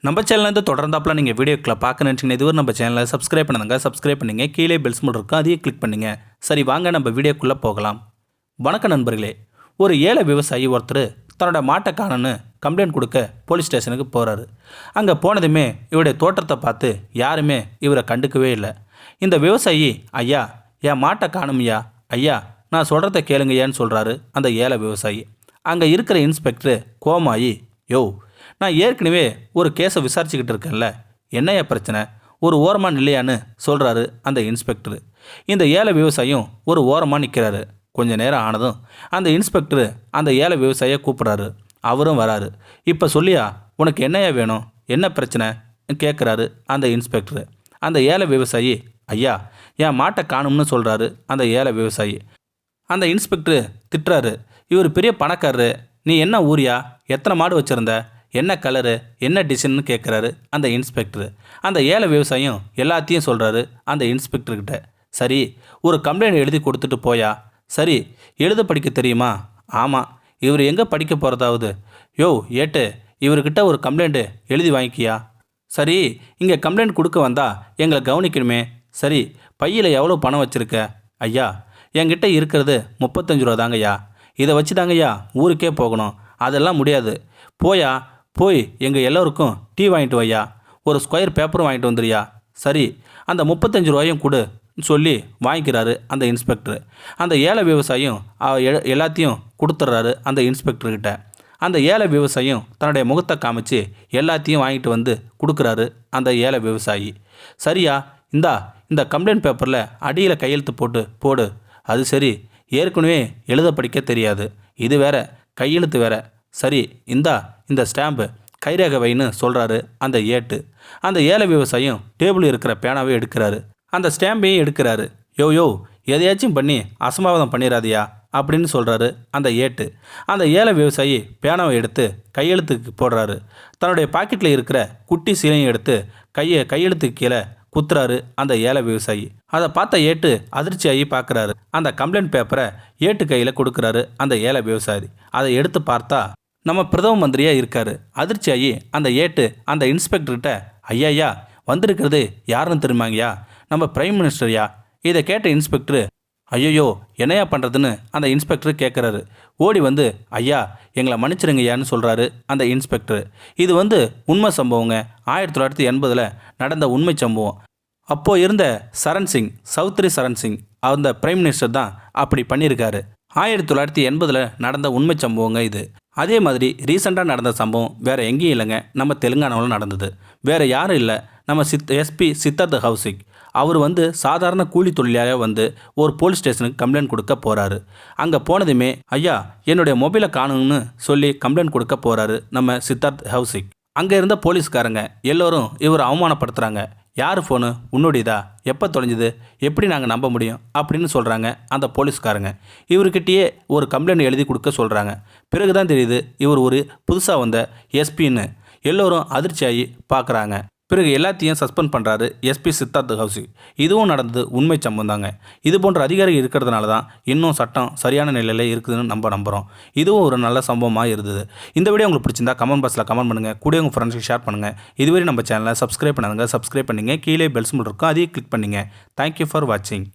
நம்ம சேனல்லேருந்து தொடர்ந்தாப்பில் நீங்கள் வீடியோக்களை பார்க்க நினச்சிங்கன்னா இதுவரை நம்ம சேனலை சப்ஸ்கிரைப் பண்ணுங்க. சப்ஸ்கிரைப் பண்ணிங்க. கீழே பெல்ஸ் மட்டும் இருக்கும், அதையும் கிளிக் பண்ணிங்க. சரி வாங்க நம்ம வீடியோக்குள்ளே போகலாம். வணக்கம் நண்பர்களே. ஒரு ஏழை விவசாயி ஒருத்தர் தன்னோட மாட்டை காணன்னு கம்ப்ளைண்ட் கொடுக்க போலீஸ் ஸ்டேஷனுக்கு போகிறாரு. அங்கே போனதுமே இவருடைய தோற்றத்தை பார்த்து யாருமே இவரை கண்டுக்கவே இல்லை. இந்த விவசாயி, ஐயா என் மாட்டை காணுமையா, ஐயா நான் சொல்கிறத கேளுங்கய்யான்னு சொல்கிறாரு அந்த ஏழை விவசாயி. அங்கே இருக்கிற இன்ஸ்பெக்டர் கோமாயி, யோ நான் ஏற்கனவே ஒரு கேஸை விசாரிச்சுக்கிட்டு இருக்கேன்ல, என்னையா பிரச்சனை, ஒரு ஓரமாக நில்லையான்னு சொல்கிறாரு அந்த இன்ஸ்பெக்டரு. இந்த ஏழை விவசாயியும் ஒரு ஓரமாக நிற்கிறாரு. கொஞ்ச நேரம் ஆனதும் அந்த இன்ஸ்பெக்டரு அந்த ஏழை விவசாயியை கூப்பிட்றாரு. அவரும் வராரு. இப்போ சொல்லியா உனக்கு என்னையா வேணும், என்ன பிரச்சனை கேட்குறாரு அந்த இன்ஸ்பெக்டரு. அந்த ஏழை விவசாயி, ஐயா என் மாட்டை காணும்னு சொல்கிறாரு அந்த ஏழை விவசாயி. அந்த இன்ஸ்பெக்டரு திட்டுறாரு, இவர் பெரிய பணக்காரரு, நீ என்ன ஊரியா, எத்தனை மாடு வச்சுருந்த, என்ன கலரு, என்ன டிசைன்னு கேட்குறாரு அந்த இன்ஸ்பெக்டரு. அந்த ஏழை விவசாயம் எல்லாத்தையும் சொல்கிறாரு அந்த இன்ஸ்பெக்டர்கிட்ட. சரி ஒரு கம்ப்ளைண்ட் எழுதி கொடுத்துட்டு போயா, சரி எழுத படிக்க தெரியுமா, ஆமாம், இவர் எங்கே படிக்க போகிறதாவது, யோ ஏட்டு இவர்கிட்ட ஒரு கம்ப்ளைண்ட்டு எழுதி வாங்கிக்கியா, சரி இங்கே கம்ப்ளைண்ட் கொடுக்க வந்தா எங்களை கவனிக்கணுமே, சரி பையில் எவ்வளோ பணம் வச்சுருக்க, ஐயா என்கிட்ட இருக்கிறது 35 ரூபா தாங்கய்யா, இதை வச்சு தாங்கய்யா ஊருக்கே போகணும், அதெல்லாம் முடியாது, போயா போய் எங்கள் எல்லோருக்கும் டீ வாங்கிட்டு வையா, ஒரு ஸ்கொயர் பேப்பரும் வாங்கிட்டு வந்துடுயா, சரி அந்த 35 ரூபாயும் கொடு சொல்லி வாங்கிக்கிறாரு அந்த இன்ஸ்பெக்டர். அந்த ஏழை விவசாயம் எல்லாத்தையும் கொடுத்துட்றாரு அந்த இன்ஸ்பெக்டர்கிட்ட. அந்த ஏழை விவசாயம் தன்னுடைய முகத்தை காமிச்சு எல்லாத்தையும் வாங்கிட்டு வந்து கொடுக்குறாரு அந்த ஏழை விவசாயி. சரியா இந்த கம்ப்ளைண்ட் பேப்பரில் அடியில் கையெழுத்து போடு, அது சரி ஏற்கனவே எழுத படிக்க தெரியாது, இது வேற கையெழுத்து வேற, சரி இந்த ஸ்டாம்பு கைரேகை வைன்னு சொல்கிறாரு அந்த ஏட்டு. அந்த ஏழை விவசாயம் டேபிள் இருக்கிற பேனாவை எடுக்கிறாரு, அந்த ஸ்டாம்பையும் எடுக்கிறாரு. யோ எதையாச்சும் பண்ணி அசம்பாவிதம் பண்ணிடாதியா அப்படின்னு சொல்கிறாரு அந்த ஏட்டு. அந்த ஏழை விவசாயி பேனாவை எடுத்து கையெழுத்துக்கு போடுறாரு. தன்னுடைய பாக்கெட்டில் இருக்கிற குட்டி சீலையும் எடுத்து கையெழுத்துக்கு கீழே குத்துறாரு அந்த ஏழை விவசாயி. அதை பார்த்த ஏட்டு அதிர்ச்சியாகி பார்க்குறாரு. அந்த கம்ப்ளைண்ட் பேப்பரை ஏட்டு கையில் கொடுக்குறாரு அந்த ஏழை விவசாயி. அதை எடுத்து பார்த்தா நம்ம பிரதம மந்திரியாக இருக்கார். அதிர்ச்சியாகி அந்த ஏட்டு அந்த இன்ஸ்பெக்டர்கிட்ட, ஐயா வந்திருக்கிறது யாருன்னு தெரியுமாங்கய்யா, நம்ம பிரைம் மினிஸ்டர்யா. இதை கேட்ட இன்ஸ்பெக்டரு, ஐயோ என்னையா பண்ணுறதுன்னு அந்த இன்ஸ்பெக்டர் கேட்குறாரு. ஓடி வந்து, ஐயா எங்களை மன்னிச்சிருங்கய்யான்னு சொல்கிறாரு அந்த இன்ஸ்பெக்டரு. இது உண்மை சம்பவங்க, 1980 நடந்த உண்மை சம்பவம். அப்போது இருந்த சௌத்ரி சரண் சிங் அந்த பிரைம் மினிஸ்டர் தான் அப்படி பண்ணியிருக்காரு. 1980 நடந்த உண்மை சம்பவங்க இது. அதே மாதிரி ரீசெண்டாக நடந்த சம்பவம் வேறு எங்கேயும் இல்லைங்க, நம்ம தெலுங்கானாவில் நடந்தது. வேறு யாரும் இல்லை, நம்ம எஸ்பி சித்தார்த் கௌசிக். அவர் சாதாரண கூலி தொழிலாளியாக ஒரு போலீஸ் ஸ்டேஷனுக்கு கம்ப்ளைண்ட் கொடுக்க போகிறாரு. அங்கே போனதுமே, ஐயா என்னுடைய மொபைலை காணுன்னு சொல்லி கம்ப்ளைண்ட் கொடுக்க போகிறாரு நம்ம சித்தார்த் கௌசிக். அங்கே இருந்த போலீஸ்காரங்க எல்லோரும் இவர் அவமானப்படுத்துகிறாங்க. யார் ஃபோனு, உன்னுடையதா, எப்போ தொலைஞ்சுது, எப்படி நாங்கள் நம்ப முடியும் அப்படின்னு சொல்கிறாங்க அந்த போலீஸ்காரங்க. இவர்கிட்டயே ஒரு கம்ப்ளைண்ட் எழுதி கொடுக்க சொல்கிறாங்க. பிறகு தான் தெரியுது இவர் ஒரு புதுசாக வந்த எஸ்பின்னு. எல்லோரும் அதிர்ச்சியாகி பார்க்குறாங்க. பிறகு எல்லாத்தையும் சஸ்பெண்ட் பண்ணுறாரு எஸ்பி சித்தார்த் கௌசிக். இதுவும் நடந்தது உண்மை சம்பவம் தாங்க. இது போன்ற அதிகாரிகள் இருக்கிறதுனால தான் இன்னும் சட்டம் சரியான நிலையில் இருக்குதுன்னு நம்புகிறோம். இதுவும் ஒரு நல்ல சம்பவமாக இருந்தது. இந்த வீடியோ உங்களுக்கு பிடிச்சிருந்தா கமெண்ட் பாக்ஸில் கமெண்ட் பண்ணுங்கள், கூட உங்கள் ஃப்ரெண்ட்ஸுக்கு ஷேர் பண்ணுங்கள். இதுவரை நம்ம சேனலை சப்ஸ்கிரைப் பண்ணுங்கள். சப்ஸ்கிரைப் பண்ணிங்க. கீழே பெல்ஸ் மட்டும் இருக்கும், அதையும் கிளிக் பண்ணிங்க. தேங்க்யூ ஃபார் வாட்சிங்.